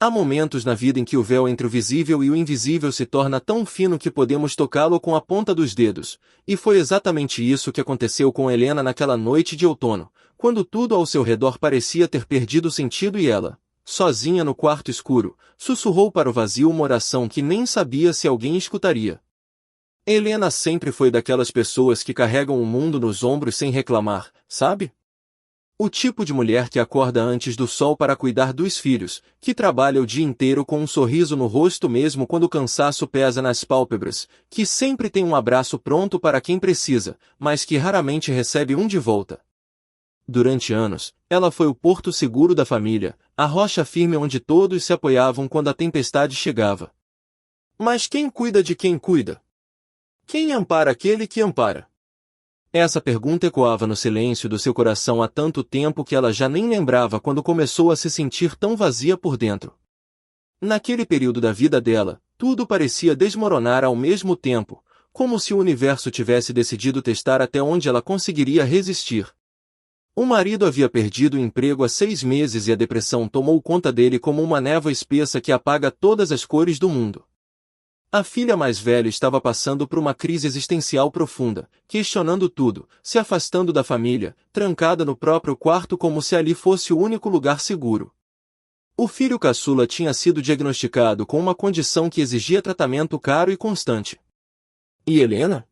Há momentos na vida em que o véu entre o visível e o invisível se torna tão fino que podemos tocá-lo com a ponta dos dedos, e foi exatamente isso que aconteceu com Helena naquela noite de outono, quando tudo ao seu redor parecia ter perdido sentido e ela, sozinha no quarto escuro, sussurrou para o vazio uma oração que nem sabia se alguém escutaria. Helena sempre foi daquelas pessoas que carregam o mundo nos ombros sem reclamar, sabe? O tipo de mulher que acorda antes do sol para cuidar dos filhos, que trabalha o dia inteiro com um sorriso no rosto mesmo quando o cansaço pesa nas pálpebras, que sempre tem um abraço pronto para quem precisa, mas que raramente recebe um de volta. Durante anos, ela foi o porto seguro da família, a rocha firme onde todos se apoiavam quando a tempestade chegava. Mas quem cuida de quem cuida? Quem ampara aquele que ampara? Essa pergunta ecoava no silêncio do seu coração há tanto tempo que ela já nem lembrava quando começou a se sentir tão vazia por dentro. Naquele período da vida dela, tudo parecia desmoronar ao mesmo tempo, como se o universo tivesse decidido testar até onde ela conseguiria resistir. O marido havia perdido o emprego há 6 meses e a depressão tomou conta dele como uma névoa espessa que apaga todas as cores do mundo. A filha mais velha estava passando por uma crise existencial profunda, questionando tudo, se afastando da família, trancada no próprio quarto como se ali fosse o único lugar seguro. O filho caçula tinha sido diagnosticado com uma condição que exigia tratamento caro e constante. E Helena?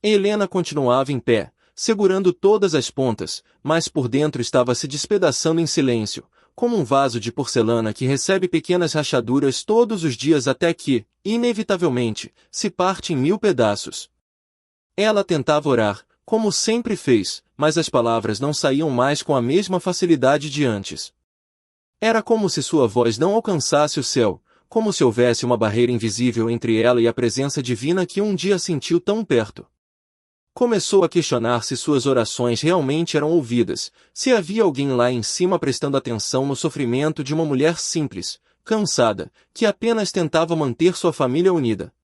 Helena continuava em pé, segurando todas as pontas, mas por dentro estava se despedaçando em silêncio, como um vaso de porcelana que recebe pequenas rachaduras todos os dias até que, inevitavelmente, se parte em 1000 pedaços. Ela tentava orar, como sempre fez, mas as palavras não saíam mais com a mesma facilidade de antes. Era como se sua voz não alcançasse o céu, como se houvesse uma barreira invisível entre ela e a presença divina que um dia sentiu tão perto. Começou a questionar se suas orações realmente eram ouvidas, se havia alguém lá em cima prestando atenção no sofrimento de uma mulher simples, cansada, que apenas tentava manter sua família unida.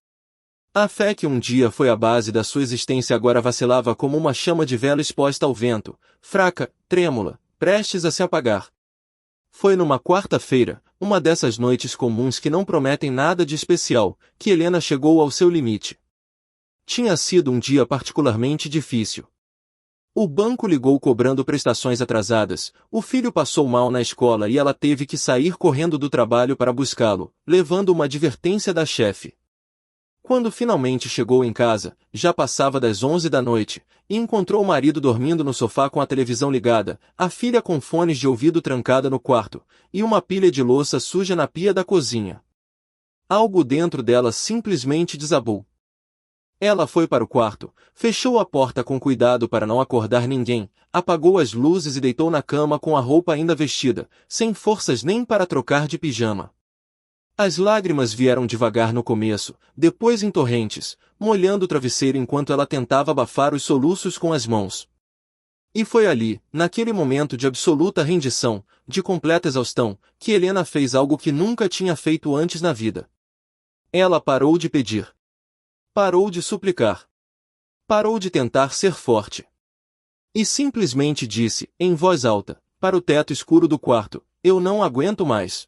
A fé que um dia foi a base da sua existência agora vacilava como uma chama de vela exposta ao vento, fraca, trêmula, prestes a se apagar. Foi numa quarta-feira, uma dessas noites comuns que não prometem nada de especial, que Helena chegou ao seu limite. Tinha sido um dia particularmente difícil. O banco ligou cobrando prestações atrasadas, o filho passou mal na escola e ela teve que sair correndo do trabalho para buscá-lo, levando uma advertência da chefe. Quando finalmente chegou em casa, já passava das 11 da noite, e encontrou o marido dormindo no sofá com a televisão ligada, a filha com fones de ouvido trancada no quarto, e uma pilha de louça suja na pia da cozinha. Algo dentro dela simplesmente desabou. Ela foi para o quarto, fechou a porta com cuidado para não acordar ninguém, apagou as luzes e deitou na cama com a roupa ainda vestida, sem forças nem para trocar de pijama. As lágrimas vieram devagar no começo, depois em torrentes, molhando o travesseiro enquanto ela tentava abafar os soluços com as mãos. E foi ali, naquele momento de absoluta rendição, de completa exaustão, que Helena fez algo que nunca tinha feito antes na vida. Ela parou de pedir. Parou de suplicar. Parou de tentar ser forte. E simplesmente disse, em voz alta, para o teto escuro do quarto, eu não aguento mais.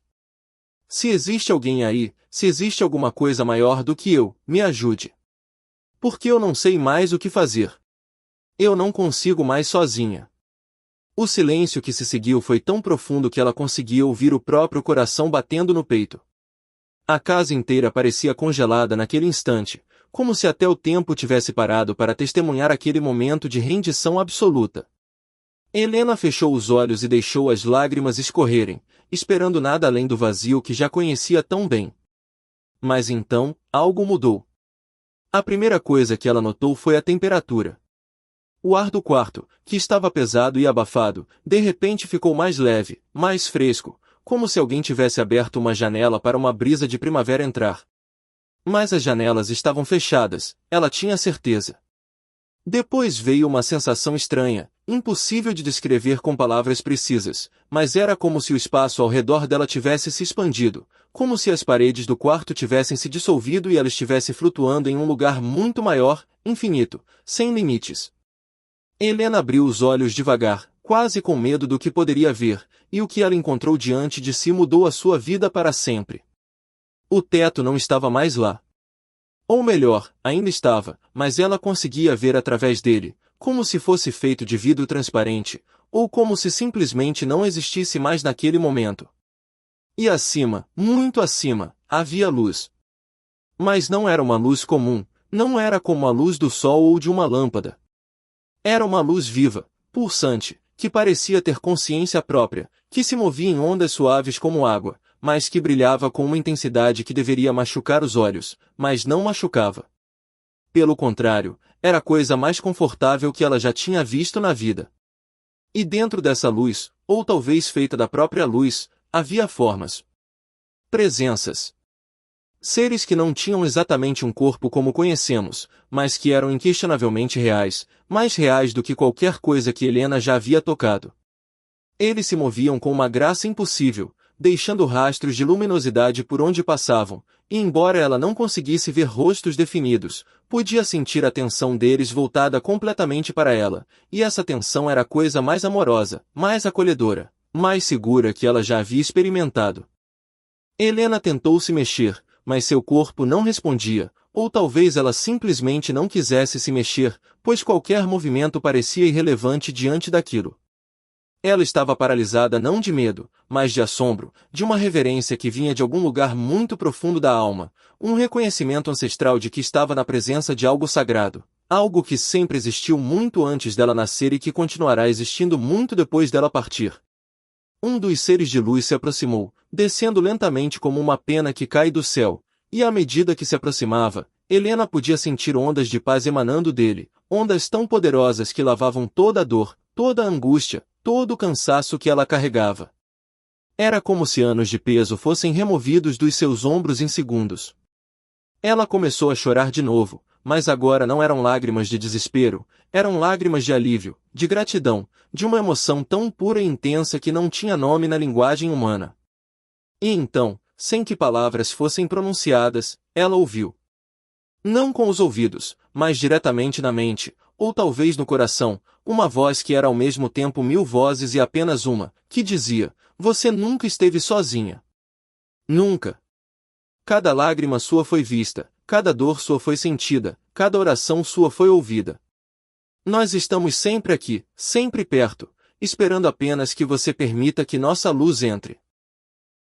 Se existe alguém aí, se existe alguma coisa maior do que eu, me ajude. Porque eu não sei mais o que fazer. Eu não consigo mais sozinha. O silêncio que se seguiu foi tão profundo que ela conseguia ouvir o próprio coração batendo no peito. A casa inteira parecia congelada naquele instante, como se até o tempo tivesse parado para testemunhar aquele momento de rendição absoluta. Helena fechou os olhos e deixou as lágrimas escorrerem, esperando nada além do vazio que já conhecia tão bem. Mas então, algo mudou. A primeira coisa que ela notou foi a temperatura. O ar do quarto, que estava pesado e abafado, de repente ficou mais leve, mais fresco, como se alguém tivesse aberto uma janela para uma brisa de primavera entrar. Mas as janelas estavam fechadas, ela tinha certeza. Depois veio uma sensação estranha, impossível de descrever com palavras precisas, mas era como se o espaço ao redor dela tivesse se expandido, como se as paredes do quarto tivessem se dissolvido e ela estivesse flutuando em um lugar muito maior, infinito, sem limites. Helena abriu os olhos devagar, quase com medo do que poderia ver, e o que ela encontrou diante de si mudou a sua vida para sempre. O teto não estava mais lá. Ou melhor, ainda estava, mas ela conseguia ver através dele, como se fosse feito de vidro transparente, ou como se simplesmente não existisse mais naquele momento. E acima, muito acima, havia luz. Mas não era uma luz comum, não era como a luz do sol ou de uma lâmpada. Era uma luz viva, pulsante, que parecia ter consciência própria, que se movia em ondas suaves como água, mas que brilhava com uma intensidade que deveria machucar os olhos, mas não machucava. Pelo contrário, era a coisa mais confortável que ela já tinha visto na vida. E dentro dessa luz, ou talvez feita da própria luz, havia formas. Presenças. Seres que não tinham exatamente um corpo como conhecemos, mas que eram inquestionavelmente reais, mais reais do que qualquer coisa que Helena já havia tocado. Eles se moviam com uma graça impossível, deixando rastros de luminosidade por onde passavam, e embora ela não conseguisse ver rostos definidos, podia sentir a atenção deles voltada completamente para ela, e essa atenção era a coisa mais amorosa, mais acolhedora, mais segura que ela já havia experimentado. Helena tentou se mexer, mas seu corpo não respondia, ou talvez ela simplesmente não quisesse se mexer, pois qualquer movimento parecia irrelevante diante daquilo. Ela estava paralisada não de medo, mas de assombro, de uma reverência que vinha de algum lugar muito profundo da alma, um reconhecimento ancestral de que estava na presença de algo sagrado, algo que sempre existiu muito antes dela nascer e que continuará existindo muito depois dela partir. Um dos seres de luz se aproximou, descendo lentamente como uma pena que cai do céu, e à medida que se aproximava, Helena podia sentir ondas de paz emanando dele, ondas tão poderosas que lavavam toda a dor, toda a angústia, todo o cansaço que ela carregava. Era como se anos de peso fossem removidos dos seus ombros em segundos. Ela começou a chorar de novo, mas agora não eram lágrimas de desespero, eram lágrimas de alívio, de gratidão, de uma emoção tão pura e intensa que não tinha nome na linguagem humana. E então, sem que palavras fossem pronunciadas, ela ouviu. Não com os ouvidos, mas diretamente na mente, ou talvez no coração, uma voz que era ao mesmo tempo 1000 vozes e apenas uma, que dizia: "Você nunca esteve sozinha. Nunca. Cada lágrima sua foi vista, cada dor sua foi sentida, cada oração sua foi ouvida. Nós estamos sempre aqui, sempre perto, esperando apenas que você permita que nossa luz entre.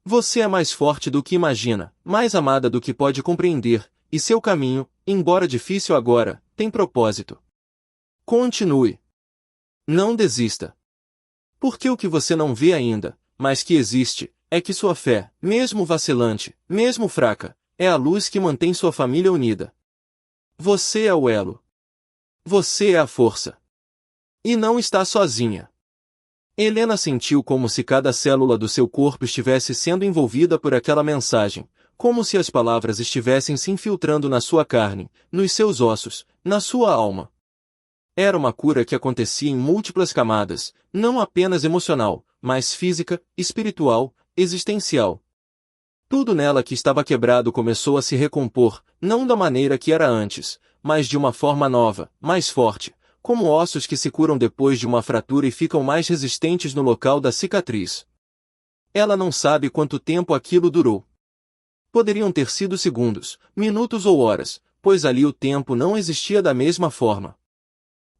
Você é mais forte do que imagina, mais amada do que pode compreender, e seu caminho, embora difícil agora, tem propósito. Continue. Não desista. Porque o que você não vê ainda, mas que existe, é que sua fé, mesmo vacilante, mesmo fraca, é a luz que mantém sua família unida. Você é o elo. Você é a força. E não está sozinha." Helena sentiu como se cada célula do seu corpo estivesse sendo envolvida por aquela mensagem, como se as palavras estivessem se infiltrando na sua carne, nos seus ossos, na sua alma. Era uma cura que acontecia em múltiplas camadas, não apenas emocional, mas física, espiritual, existencial. Tudo nela que estava quebrado começou a se recompor, não da maneira que era antes, mas de uma forma nova, mais forte, como ossos que se curam depois de uma fratura e ficam mais resistentes no local da cicatriz. Ela não sabe quanto tempo aquilo durou. Poderiam ter sido segundos, minutos ou horas, pois ali o tempo não existia da mesma forma.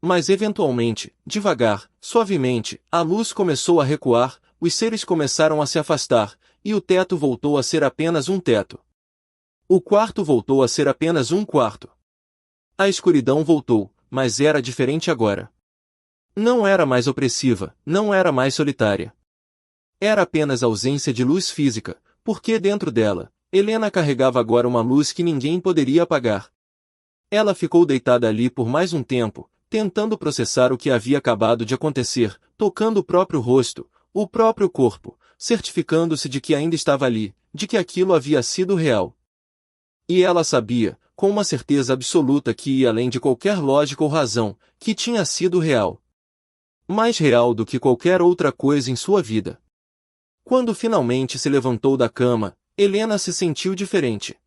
Mas eventualmente, devagar, suavemente, a luz começou a recuar, os seres começaram a se afastar, e o teto voltou a ser apenas um teto. O quarto voltou a ser apenas um quarto. A escuridão voltou, mas era diferente agora. Não era mais opressiva, não era mais solitária. Era apenas ausência de luz física, porque dentro dela, Helena carregava agora uma luz que ninguém poderia apagar. Ela ficou deitada ali por mais um tempo, tentando processar o que havia acabado de acontecer, tocando o próprio rosto, o próprio corpo, certificando-se de que ainda estava ali, de que aquilo havia sido real. E ela sabia, com uma certeza absoluta que ia além de qualquer lógica ou razão, que tinha sido real. Mais real do que qualquer outra coisa em sua vida. Quando finalmente se levantou da cama, Helena se sentiu diferente.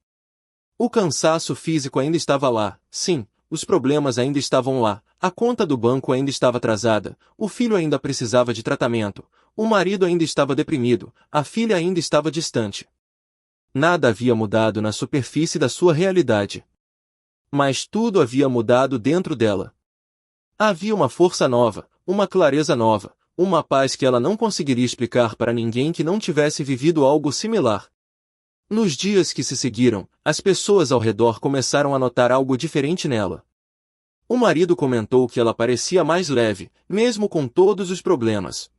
O cansaço físico ainda estava lá, sim, os problemas ainda estavam lá, A conta do banco ainda estava atrasada, o filho ainda precisava de tratamento, o marido ainda estava deprimido, a filha ainda estava distante. Nada havia mudado na superfície da sua realidade. Mas tudo havia mudado dentro dela. Havia uma força nova, uma clareza nova, uma paz que ela não conseguiria explicar para ninguém que não tivesse vivido algo similar. Nos dias que se seguiram, as pessoas ao redor começaram a notar algo diferente nela. O marido comentou que ela parecia mais leve, mesmo com todos os problemas.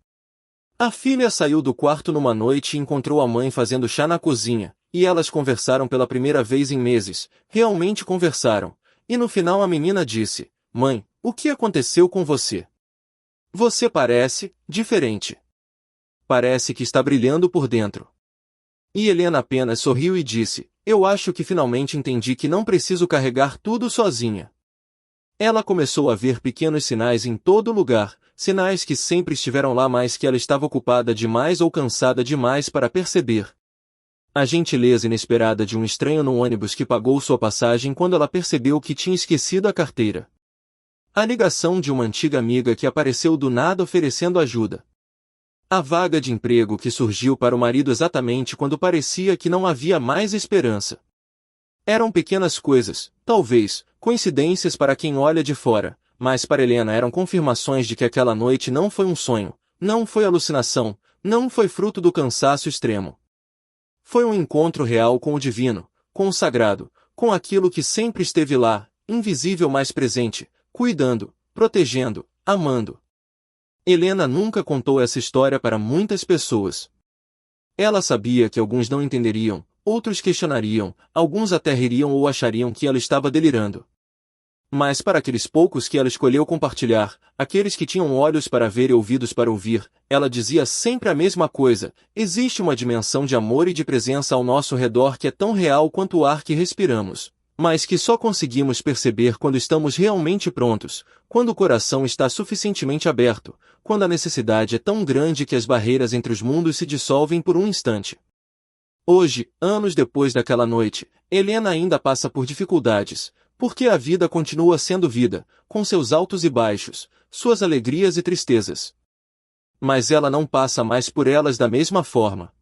A filha saiu do quarto numa noite e encontrou a mãe fazendo chá na cozinha, e elas conversaram pela primeira vez em meses, realmente conversaram, e no final a menina disse: "Mãe, o que aconteceu com você? Você parece diferente. Parece que está brilhando por dentro." E Helena apenas sorriu e disse: "Eu acho que finalmente entendi que não preciso carregar tudo sozinha." Ela começou a ver pequenos sinais em todo lugar, sinais que sempre estiveram lá, mas que ela estava ocupada demais ou cansada demais para perceber. A gentileza inesperada de um estranho no ônibus que pagou sua passagem quando ela percebeu que tinha esquecido a carteira. A ligação de uma antiga amiga que apareceu do nada oferecendo ajuda. A vaga de emprego que surgiu para o marido exatamente quando parecia que não havia mais esperança. Eram pequenas coisas, talvez, coincidências para quem olha de fora, mas para Helena eram confirmações de que aquela noite não foi um sonho, não foi alucinação, não foi fruto do cansaço extremo. Foi um encontro real com o divino, com o sagrado, com aquilo que sempre esteve lá, invisível mas presente, cuidando, protegendo, amando. Helena nunca contou essa história para muitas pessoas. Ela sabia que alguns não entenderiam, outros questionariam, alguns até ririam ou achariam que ela estava delirando. Mas para aqueles poucos que ela escolheu compartilhar, aqueles que tinham olhos para ver e ouvidos para ouvir, ela dizia sempre a mesma coisa: existe uma dimensão de amor e de presença ao nosso redor que é tão real quanto o ar que respiramos, mas que só conseguimos perceber quando estamos realmente prontos, quando o coração está suficientemente aberto, quando a necessidade é tão grande que as barreiras entre os mundos se dissolvem por um instante. Hoje, anos depois daquela noite, Helena ainda passa por dificuldades, porque a vida continua sendo vida, com seus altos e baixos, suas alegrias e tristezas. Mas ela não passa mais por elas da mesma forma.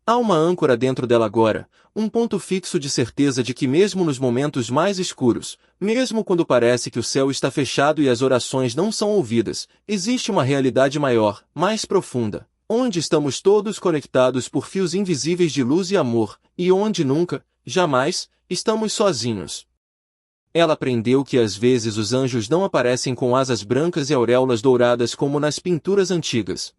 Há uma âncora dentro dela agora, um ponto fixo de certeza de que mesmo nos momentos mais escuros, mesmo quando parece que o céu está fechado e as orações não são ouvidas, existe uma realidade maior, mais profunda, onde estamos todos conectados por fios invisíveis de luz e amor, e onde nunca, jamais, estamos sozinhos. Ela aprendeu que às vezes os anjos não aparecem com asas brancas e auréolas douradas como nas pinturas antigas.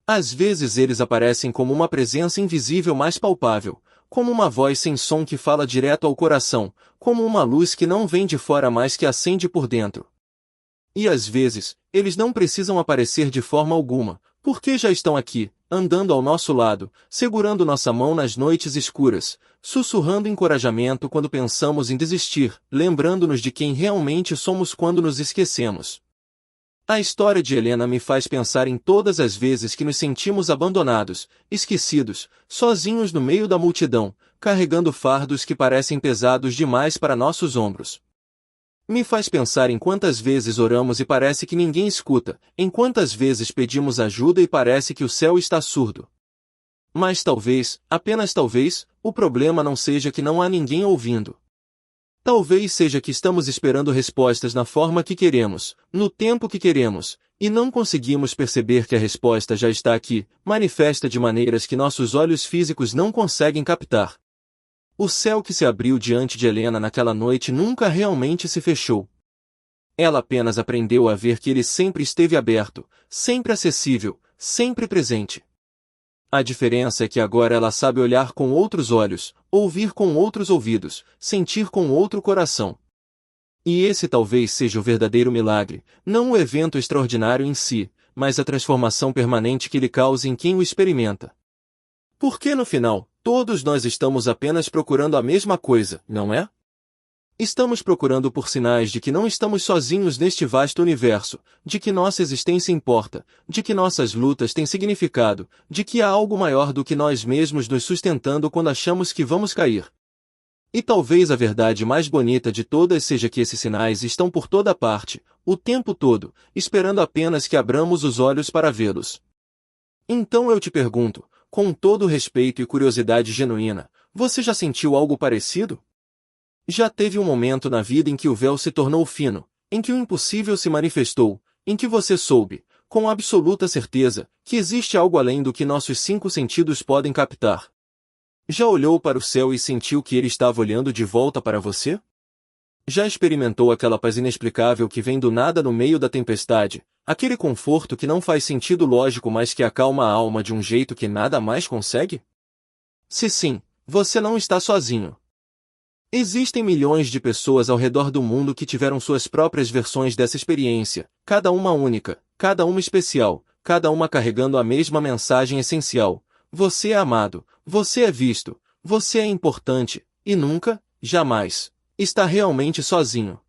Às vezes eles aparecem como uma presença invisível mais palpável, como uma voz sem som que fala direto ao coração, como uma luz que não vem de fora mas que acende por dentro. E às vezes, eles não precisam aparecer de forma alguma, porque já estão aqui, andando ao nosso lado, segurando nossa mão nas noites escuras, sussurrando encorajamento quando pensamos em desistir, lembrando-nos de quem realmente somos quando nos esquecemos. A história de Helena me faz pensar em todas as vezes que nos sentimos abandonados, esquecidos, sozinhos no meio da multidão, carregando fardos que parecem pesados demais para nossos ombros. Me faz pensar em quantas vezes oramos e parece que ninguém escuta, em quantas vezes pedimos ajuda e parece que o céu está surdo. Mas talvez, apenas talvez, o problema não seja que não há ninguém ouvindo. Talvez seja que estamos esperando respostas na forma que queremos, no tempo que queremos, e não conseguimos perceber que a resposta já está aqui, manifesta de maneiras que nossos olhos físicos não conseguem captar. O céu que se abriu diante de Helena naquela noite nunca realmente se fechou. Ela apenas aprendeu a ver que ele sempre esteve aberto, sempre acessível, sempre presente. A diferença é que agora ela sabe olhar com outros olhos, ouvir com outros ouvidos, sentir com outro coração. E esse talvez seja o verdadeiro milagre, não o evento extraordinário em si, mas a transformação permanente que ele causa em quem o experimenta. Porque no final, todos nós estamos apenas procurando a mesma coisa, não é? Estamos procurando por sinais de que não estamos sozinhos neste vasto universo, de que nossa existência importa, de que nossas lutas têm significado, de que há algo maior do que nós mesmos nos sustentando quando achamos que vamos cair. E talvez a verdade mais bonita de todas seja que esses sinais estão por toda parte, o tempo todo, esperando apenas que abramos os olhos para vê-los. Então eu te pergunto, com todo respeito e curiosidade genuína, você já sentiu algo parecido? Já teve um momento na vida em que o véu se tornou fino, em que o impossível se manifestou, em que você soube, com absoluta certeza, que existe algo além do que nossos 5 sentidos podem captar? Já olhou para o céu e sentiu que ele estava olhando de volta para você? Já experimentou aquela paz inexplicável que vem do nada no meio da tempestade, aquele conforto que não faz sentido lógico mas que acalma a alma de um jeito que nada mais consegue? Se sim, você não está sozinho. Existem milhões de pessoas ao redor do mundo que tiveram suas próprias versões dessa experiência, cada uma única, cada uma especial, cada uma carregando a mesma mensagem essencial. Você é amado, você é visto, você é importante, e nunca, jamais, está realmente sozinho.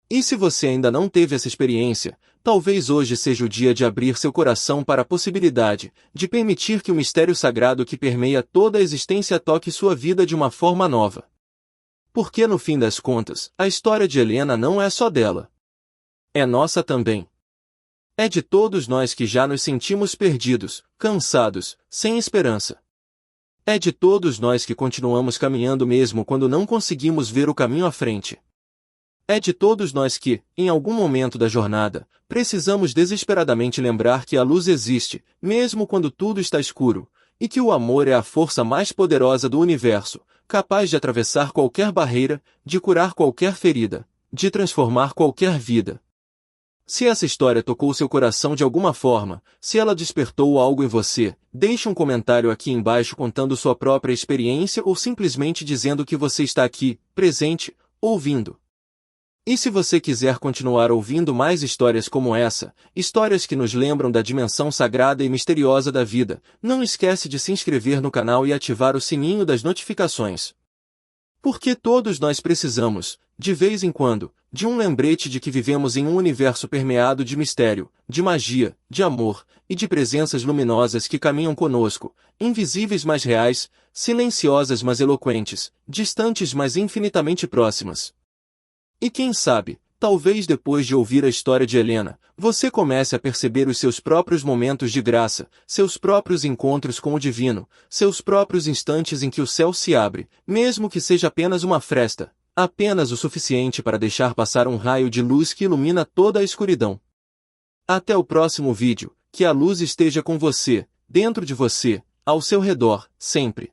E se você ainda não teve essa experiência, talvez hoje seja o dia de abrir seu coração para a possibilidade de permitir que o mistério sagrado que permeia toda a existência toque sua vida de uma forma nova. Porque no fim das contas, a história de Helena não é só dela. É nossa também. É de todos nós que já nos sentimos perdidos, cansados, sem esperança. É de todos nós que continuamos caminhando mesmo quando não conseguimos ver o caminho à frente. É de todos nós que, em algum momento da jornada, precisamos desesperadamente lembrar que a luz existe, mesmo quando tudo está escuro, e que o amor é a força mais poderosa do universo, capaz de atravessar qualquer barreira, de curar qualquer ferida, de transformar qualquer vida. Se essa história tocou seu coração de alguma forma, se ela despertou algo em você, deixe um comentário aqui embaixo contando sua própria experiência ou simplesmente dizendo que você está aqui, presente, ouvindo. E se você quiser continuar ouvindo mais histórias como essa, histórias que nos lembram da dimensão sagrada e misteriosa da vida, não esquece de se inscrever no canal e ativar o sininho das notificações. Porque todos nós precisamos, de vez em quando, de um lembrete de que vivemos em um universo permeado de mistério, de magia, de amor, e de presenças luminosas que caminham conosco, invisíveis mas reais, silenciosas mas eloquentes, distantes mas infinitamente próximas. E quem sabe, talvez depois de ouvir a história de Helena, você comece a perceber os seus próprios momentos de graça, seus próprios encontros com o divino, seus próprios instantes em que o céu se abre, mesmo que seja apenas uma fresta, apenas o suficiente para deixar passar um raio de luz que ilumina toda a escuridão. Até o próximo vídeo, que a luz esteja com você, dentro de você, ao seu redor, sempre.